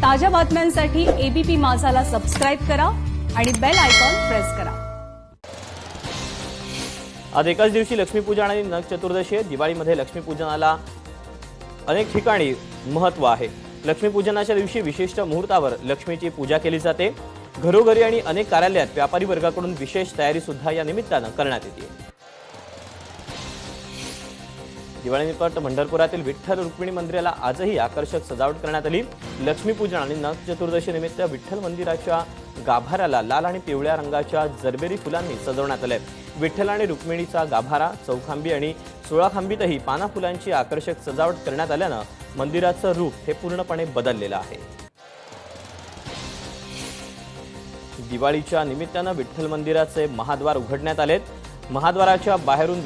ताज्या बातम्यांसाठी ABP माझाला subscribe करा आणि बेल आयकॉन प्रेस करा। आज एकाच दिवशी लक्ष्मीपूजन आणि नरक चतुर्दशी आहे। दिवाळीमध्ये लक्ष्मीपूजनाला अनेक ठिकाणी महत्त्व आहे। लक्ष्मीपूजनाच्या दिवशी विशिष्ट मुहूर्तावर लक्ष्मीची पूजा केली जाते। घरोघरी आणि अनेक कार्यालयात व्यापारी वर्गाकडून विशेष तयारी सुद्धा या निमित्ताने करण्यात येते। दिवाळीनिमित्त पंढरपुरातील विठ्ठल रुक्मिणी मंदिराला आजही आकर्षक सजावट करण्यात आली। लक्ष्मीपूजन आणि नरक चतुर्दशी निमित्त विठ्ठल मंदिराच्या गाभाऱ्याला लाल आणि पिवळ्या रंगाच्या जरबेरी फुलांनी सजवण्यात आले। विठ्ठल आणि रुक्मिणीचा गाभारा, चौखांबी आणि 16 खांबीतही पाना फुलांची आकर्षक सजावट करण्यात आल्याने मंदिराचं रूप हे पूर्णपणे बदललेलं आहे। दिवाळीच्या निमित्ताने विठ्ठल मंदिराचे महाद्वार उघडण्यात आलेत। महाद्वाराच्या बाहेरून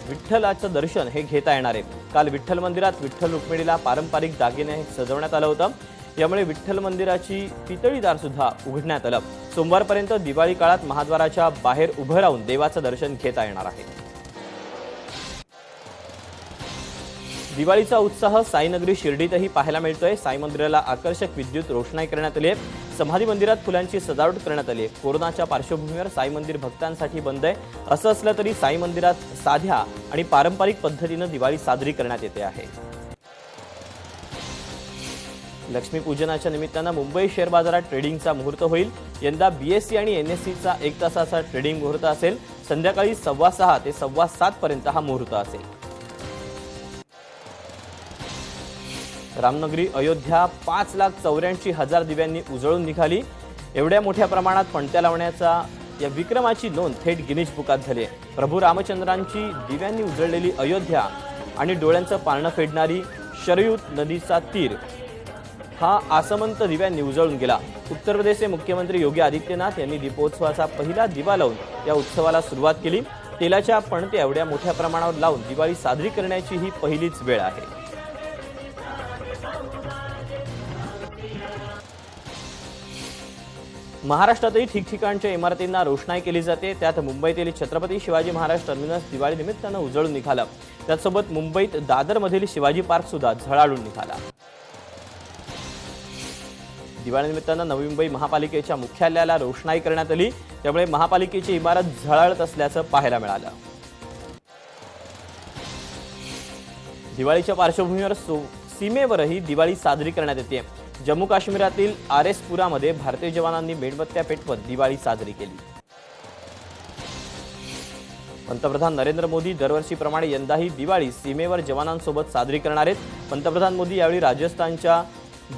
विठ्ठलाचं दर्शन हे घेता येणार आहे। काल विठ्ठल मंदिरात विठ्ठल रुक्मिणीला पारंपरिक दागिने सजवण्यात आलं होतं। यामुळे विठ्ठल मंदिराची पितळी दार सुद्धा उघडण्यात आलं। सोमवारपर्यंत दिवाळी काळात महाद्वाराच्या बाहेर उभं राहून देवाचं दर्शन घेता येणार आहे। दिवाळीचा उत्साह साईनगरी शिर्डीतही पाहायला मिळतोय। साई मंदिराला आकर्षक विद्युत रोषणाई करण्यात आली आहे। समाधी मंदिरात फुलांची सजावट करण्यात आली आहे। कोरोनाच्या पार्श्वभूमीवर साई मंदिर भक्तांसाठी बंद आहे। असं असलं तरी साई मंदिरात साध्या आणि पारंपरिक पद्धतीने दिवाळी साजरी करण्यात येते आहे। लक्ष्मीपूजनाच्या निमित्ताने मुंबई शेअर बाजारात ट्रेडिंगचा मुहूर्त होईल। यंदा बीएससी आणि एनएससीचा 1 तासाचा ट्रेडिंग मुहूर्त असेल। संध्याकाळी 6:15 ते 7:15 पर्यंत हा मुहूर्त असेल। रामनगरी अयोध्या 5,84,000 दिव्यांनी उजळून निघाली। एवढ्या मोठ्या प्रमाणात पणत्या लावण्याचा या विक्रमाची नोंद थेट गिनीज बुकात झाली आहे। प्रभू रामचंद्रांची दिव्यांनी उजळलेली अयोध्या आणि डोळ्यांचं पारणं फेडणारी शरयूत नदीचा तीर हा आसमंत दिव्यांनी उजळून गेला। उत्तर प्रदेशचे मुख्यमंत्री योगी आदित्यनाथ यांनी दीपोत्सवाचा पहिला दिवा लावून या उत्सवाला सुरुवात केली। तेलाच्या पणत्या एवढ्या मोठ्या प्रमाणावर लावून दिवाळी साजरी करण्याची ही पहिलीच वेळ आहे। महाराष्ट्रातही ठिकठिकाणच्या इमारतींना रोषणाई केली जाते। त्यात मुंबईतील छत्रपती शिवाजी महाराज टर्मिनस दिवाळी निमित्ताने उजळून निघालं। त्यासोबत मुंबईत दादरमधील शिवाजी पार्क सुद्धा झळाळून निघाला। दिवाळी निमित्ताने नवी मुंबई महापालिकेच्या मुख्यालयाला रोषणाई करण्यात आली। त्यामुळे महापालिकेची इमारत झळाळत असल्याचं पाहायला मिळालं। दिवाळीच्या पार्श्वभूमीवर सीमेवरही दिवाळी साजरी करण्यात येते। जम्मू काश्मीरातील आरएसपुरामध्ये भारतीय जवानांनी मेणबत्त्या पेटवत दिवाळी साजरी केली। पंतप्रधान नरेंद्र मोदी दरवर्षीप्रमाणे यंदाही दिवाळी सीमेवर जवानांसोबत साजरी करणार आहेत। पंतप्रधान मोदी यावेळी राजस्थानच्या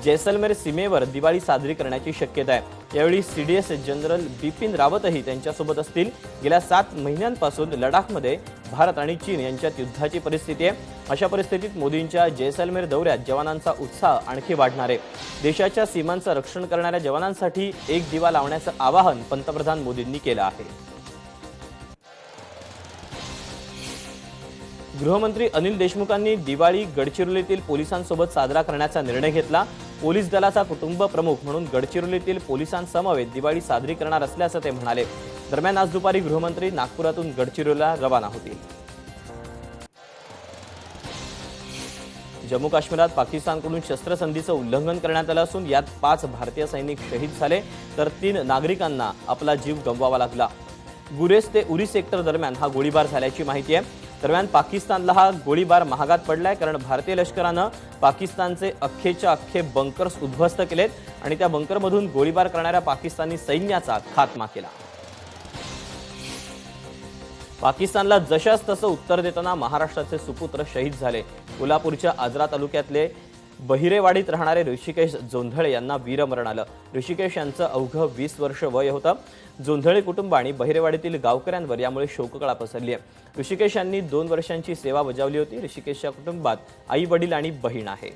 जैसलमेर सीमेवर दिवाळी साजरी करण्याची शक्यता आहे। यावेळी सीडीएस जनरल बिपिन रावतही त्यांच्यासोबत असतील। गेल्या 7 महिन्यांपासून लडाखमध्ये भारत आणि चीन यांच्यात युद्धाची परिस्थिती आहे। अशा परिस्थितीत मोदींच्या जैसलमेर दौऱ्यात जवानांचा उत्साह आणखी वाढणार आहे। देशाच्या सीमांचं रक्षण करणाऱ्या जवानांसाठी एक दिवा लावण्याचं आवाहन पंतप्रधान मोदींनी केलं आहे। गृहमंत्री अनिल देशमुखांनी दिवाळी गडचिरोलीतील पोलिसांसोबत साजरा करण्याचा निर्णय घेतला। पोलीस दलाचा कुटुंब प्रमुख म्हणून गडचिरोलीतील पोलिसांसमवेत दिवाळी साजरी करणार असल्याचं ते म्हणाले। दरम्यान आज दुपारी गृहमंत्री नागपुरातून गडचिरोलीला रवाना होतील। जम्मू काश्मीरात पाकिस्तानकडून शस्त्रसंधीचं उल्लंघन करण्यात आलं असून यात 5 भारतीय सैनिक शहीद झाले तर 3 नागरिकांना आपला जीव गमवावा लागला। गुरेज ते उरी सेक्टर दरम्यान हा गोळीबार झाल्याची माहिती आहे। दरम्यान पाकिस्तानला हा गोळीबार महागात पडलाय, कारण भारतीय लष्करानं पाकिस्तानचे अख्खेच्या अख्खे बंकर्स उद्ध्वस्त केलेत आणि त्या बंकरमधून गोळीबार करणाऱ्या पाकिस्तानी सैन्याचा खात्मा केला। पाकिस्तानला जशास तसं उत्तर देताना महाराष्ट्राचे सुपुत्र शहीद झाले। कोल्हापूरच्या आजरा तालुक्यातले बहिरेवाडीत राहणारे ऋषिकेश जोंधळे यांना वीरमरण आलं। ऋषिकेश यांचं अवघं 20 वर्ष वय होतं। जोंधळे कुटुंब आणि बहिरेवाडीतील गावकऱ्यांवर यामुळे शोककळा पसरली आहे। ऋषिकेश यांनी 2 वर्षांची सेवा बजावली होती। ऋषिकेशच्या कुटुंबात आई वडील आणि बहीण आहे।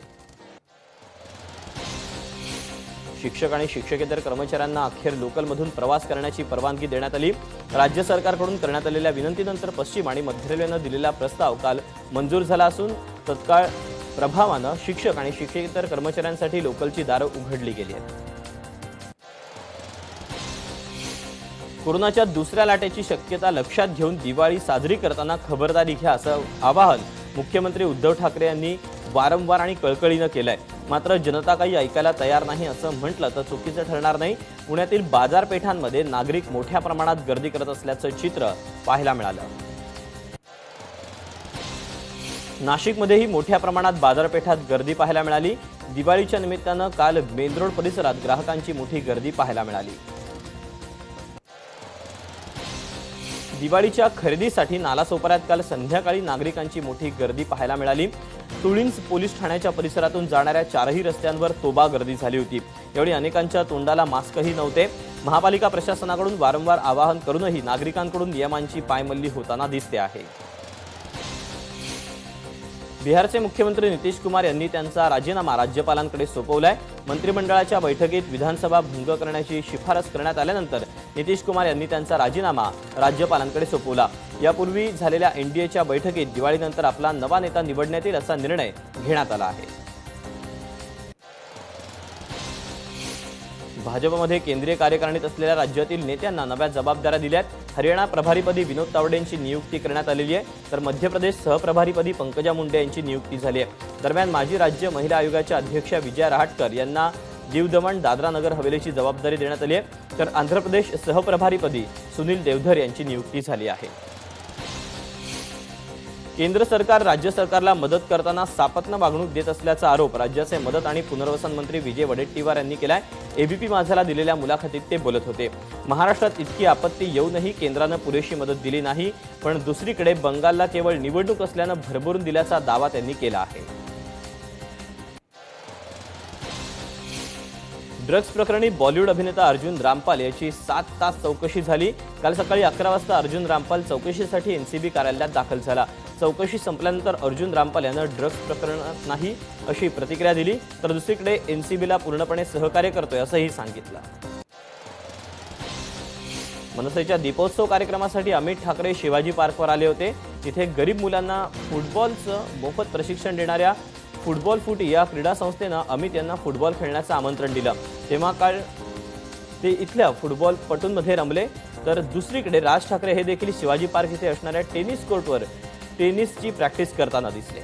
शिक्षक आणि शिक्षकेतर कर्मचाऱ्यांना अखेर लोकलमधून प्रवास करण्याची परवानगी देण्यात आली। राज्य सरकारकडून करण्यात आलेल्या विनंतीनंतर पश्चिम आणि मध्य रेल्वेनं दिलेला प्रस्ताव काल मंजूर झाला असून तत्काळ प्रभावानं शिक्षक आणि शिक्षकेतर कर्मचाऱ्यांसाठी लोकलची दारं उघडली गेली आहेत। कोरोनाच्या दुसऱ्या लाटेची शक्यता लक्षात घेऊन दिवाळी साजरी करताना खबरदारी घ्या असं आवाहन मुख्यमंत्री उद्धव ठाकरे यांनी वारंवार आणि कळकळीनं केलंय। मात्र जनता काही ऐकायला तयार नाही असं म्हटलं तर चुकीचं ठरणार नाही। पुण्यातील बाजारपेठांमध्ये नागरिक मोठ्या प्रमाणात गर्दी करत असल्याचं चित्र पाहायला मिळालं। नाशिकमध्येही मोठ्या प्रमाणात बाजारपेठात गर्दी पाहायला मिळाली। दिवाळीच्या निमित्तानं काल मेन रोड परिसरात ग्राहकांची मोठी गर्दी पाहायला मिळाली। दिवाळीच्या खरेदीसाठी नालासोपाऱ्यात काल संध्याकाळी नागरिकांची मोठी गर्दी पाहायला मिळाली। तुळींज पोलीस ठाण्याच्या परिसरातून जाणाऱ्या चारही रस्त्यांवर तोबा गर्दी झाली होती। यावेळी अनेकांच्या तोंडाला मास्कही नव्हते। महापालिका प्रशासनाकडून वारंवार आवाहन करूनही नागरिकांकडून नियमांची पायमल्ली होताना दिसते आहे। बिहारचे मुख्यमंत्री नितीश कुमार यांनी त्यांचा राजीनामा राज्यपालांकडे सोपवलाय। मंत्रिमंडळाच्या बैठकीत विधानसभा भंग करण्याची शिफारस करण्यात आल्यानंतर नितीश कुमार यांनी त्यांचा राजीनामा राज्यपालांकडे सोपवला। यापूर्वी झालेल्या एनडीएच्या बैठकीत दिवाळीनंतर आपला नवा नेता निवडण्यात येईल असा निर्णय घेण्यात आला आहे। भाजपमध्ये केंद्रीय कार्यकारिणीत असलेल्या राज्यातील नेत्यांना नव्या जबाबदाऱ्या दिल्यात। हरियाणा प्रभारीपदी विनोद तावडे यांची नियुक्ती करण्यात आलेली आहे, तर मध्य प्रदेश सहप्रभारीपदी पंकजा मुंडे यांची नियुक्ती झाली आहे। दरम्यान माजी राज्य महिला आयोगाच्या अध्यक्षा विजया रहाटकर यांना दीव दमण दादरा नगर हवेलीची जबाबदारी देण्यात आली आहे, तर आंध्र प्रदेश सहप्रभारीपदी सुनील देवधर यांची नियुक्ती झाली आहे। केंद्र सरकार राज्य सरकारला मदत करताना सापत्न वागणूक देत असल्याचा आरोप राज्याचे मदत आणि पुनर्वसन मंत्री विजय वडेट्टीवार यांनी केलाय। एबीपी माझाला दिलेल्या मुलाखतीत ते बोलत होते। महाराष्ट्रात इतकी आपत्ती येऊनही केंद्रानं पुरेशी मदत दिली नाही, पण दुसरीकडे बंगालला केवळ निवडणूक असल्यानं भरभरून दिल्याचा दावा त्यांनी केला आहे। ड्रग्ज प्रकरणी बॉलिवूड अभिनेता अर्जुन रामपाल याची 7 तास चौकशी झाली। काल सकाळी 11 वाजता अर्जुन रामपाल चौकशीसाठी एनसीबी कार्यालयात दाखल झाला। चौकशी संपल्यानंतर अर्जुन रामपाल यानं ड्रग्ज प्रकरणात नाही अशी प्रतिक्रिया दिली, तर दुसरीकडे एनसीबीला पूर्णपणे सहकार्य करतोय असंही सांगितलं। मनसेच्या दीपोत्सव कार्यक्रमासाठी अमित ठाकरे शिवाजी पार्कवर आले होते। तिथे गरीब मुलांना फुटबॉलचं मोफत प्रशिक्षण देणाऱ्या फुटबॉल फुटी या क्रीडा संस्थेनं अमित यांना फुटबॉल खेळण्याचं आमंत्रण दिलं। तेव्हा काल ते इथल्या फुटबॉलपटूंमध्ये रमले, तर दुसरीकडे राज ठाकरे हे देखील शिवाजी पार्क इथे असणाऱ्या टेनिस कोर्टवर टेनिसची प्रॅक्टिस करताना दिसले।